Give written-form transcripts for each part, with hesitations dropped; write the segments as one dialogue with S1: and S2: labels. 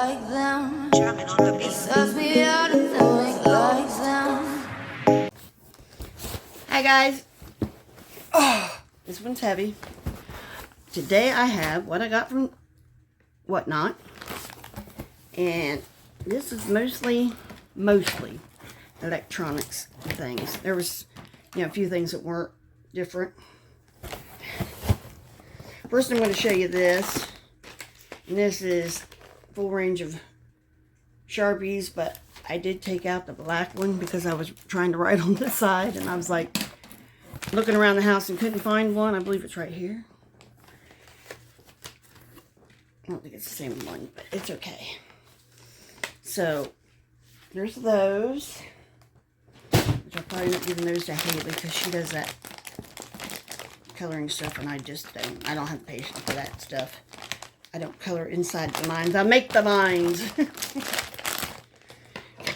S1: like them. Jamming on the beat. Sucks me out and don't like them.
S2: Hi guys. Oh, this one's heavy. Today I have what I got from Whatnot, and this is mostly electronics things. There was, a few things that weren't different. First, I'm going to show you this, and this is full range of Sharpies, but I did take out the black one because I was trying to write on this side, and I was like looking around the house and couldn't find one. I believe it's right here. I don't think it's the same one, but it's okay. So, there's those, which I'll probably not giving those to Haley because she does that coloring stuff, and I just don't. I don't have patience for that stuff. I don't color inside the lines. I make the lines.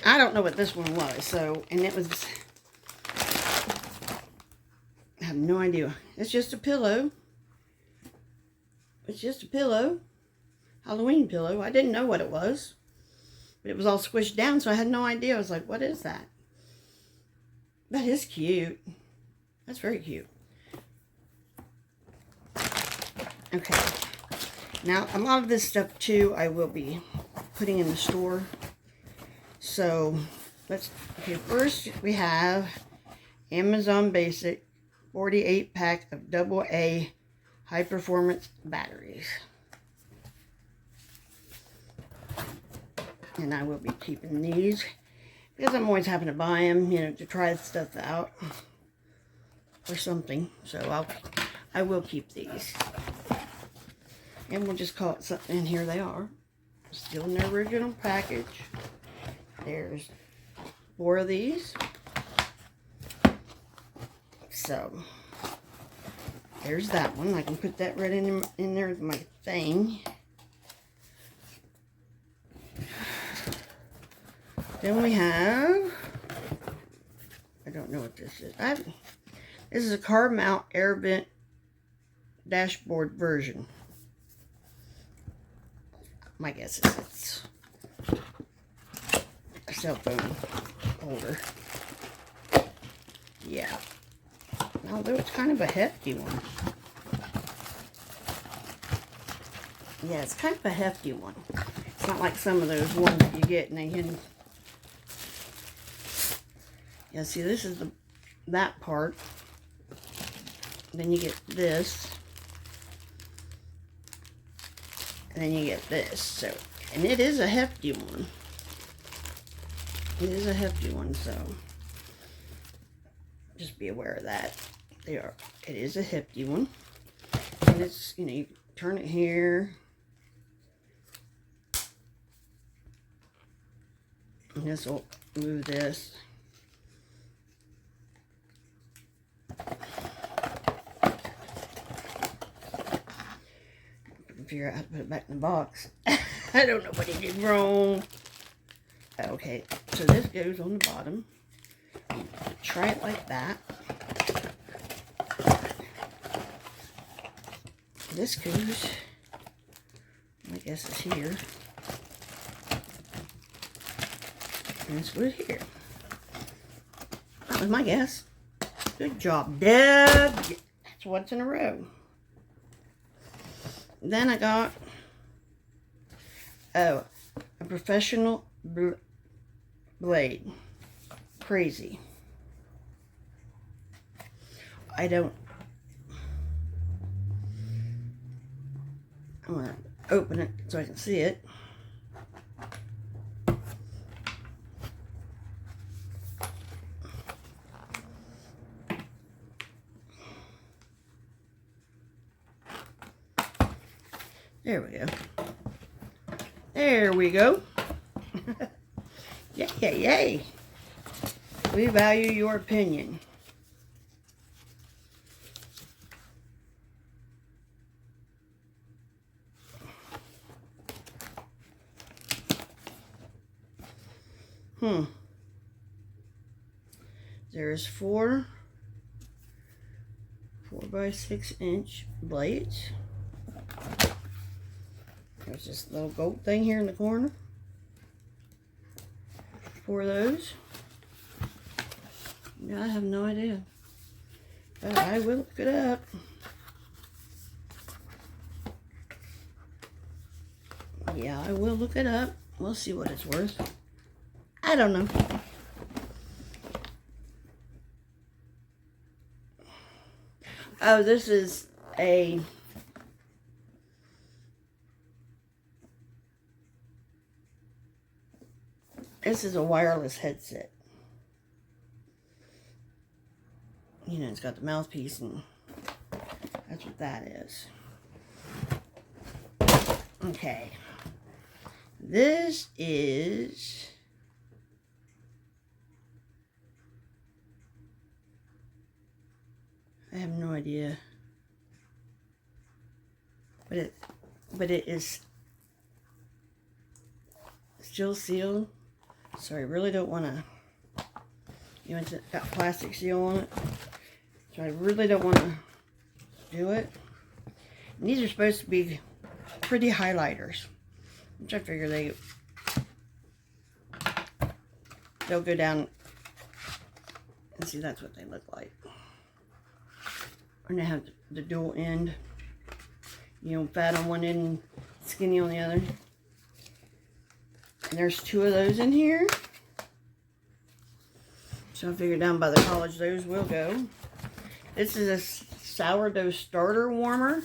S2: I don't know what this one was, so, and it was, I have no idea. It's just a pillow. It's just a pillow. Halloween pillow. I didn't know what it was. But it was all squished down, so I had no idea. I was like, what is that? That is cute. That's very cute. Okay. Now, a lot of this stuff, too, I will be putting in the store. So, okay, first we have Amazon Basic 48 pack of AA high performance batteries. And I will be keeping these because I'm always having to buy them, to try stuff out or something. So I will keep these. And we'll just call it something. And here they are. Still in their original package. There's 4 of these. So there's that one. I can put that right in there with my thing. Then we have, I don't know what this is. This is a car mount air vent dashboard version. My guess is it's a cell phone holder. Yeah. Although it's kind of a hefty one. Yeah, it's kind of a hefty one. It's not like some of those ones that you get and they can... Yeah, see, this is that part. Then you get this. And then you get this. So, and it is a hefty one. It is a hefty one, so just be aware of that. It is a hefty one. And it's, you turn it here. And this will move this. Figure out how to put it back in the box. I don't know what he did wrong. Okay, so this goes on the bottom. Try it like that. This goes, I guess it's here. And this goes here. That was my guess. Good job, Deb. That's once in a row. Then I got, a professional blade. Crazy. I'm going to open it so I can see it. There we go. There we go. Yay, yay, yay. We value your opinion. There's four 4 by 6 inch blades. There's this little gold thing here in the corner. 4 of those. Yeah, I have no idea. But I will look it up. Yeah, I will look it up. We'll see what it's worth. I don't know. Oh, this is a wireless headset. You know, it's got the mouthpiece, and that's what that is. Okay. This is I have no idea. But it is still sealed. So I really don't want to, you know, it's got plastic seal on it. So I really don't want to do it. And these are supposed to be pretty highlighters, which I figure they'll go down and see. That's what they look like. And they have the dual end, you know, fat on one end and skinny on the other. And there's 2 of those in here. So I figured down by the college those will go. This is a sourdough starter warmer.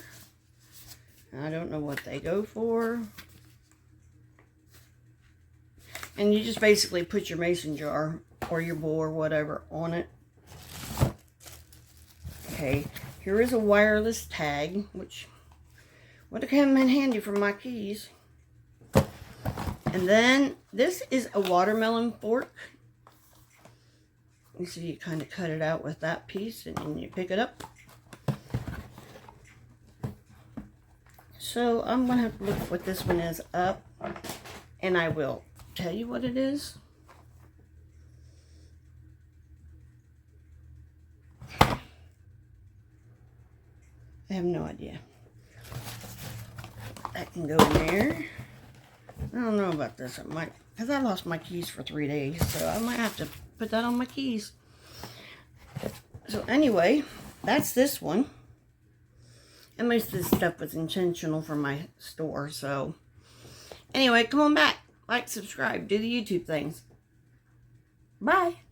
S2: I don't know what they go for. And you just basically put your mason jar or your bowl or whatever on it. Okay, here is a wireless tag, which would have come in handy for my keys. And then this is a watermelon fork. You see, you kind of cut it out with that piece and then you pick it up. So I'm going to have to look what this one is up, and I will tell you what it is. I have no idea. That can go in there. I don't know about this. I might, because I lost my keys for 3 days, so I might have to put that on my keys. So anyway, that's this one. And most of this stuff was intentional for my store. So anyway, come on back. Like, subscribe, do the YouTube things. Bye.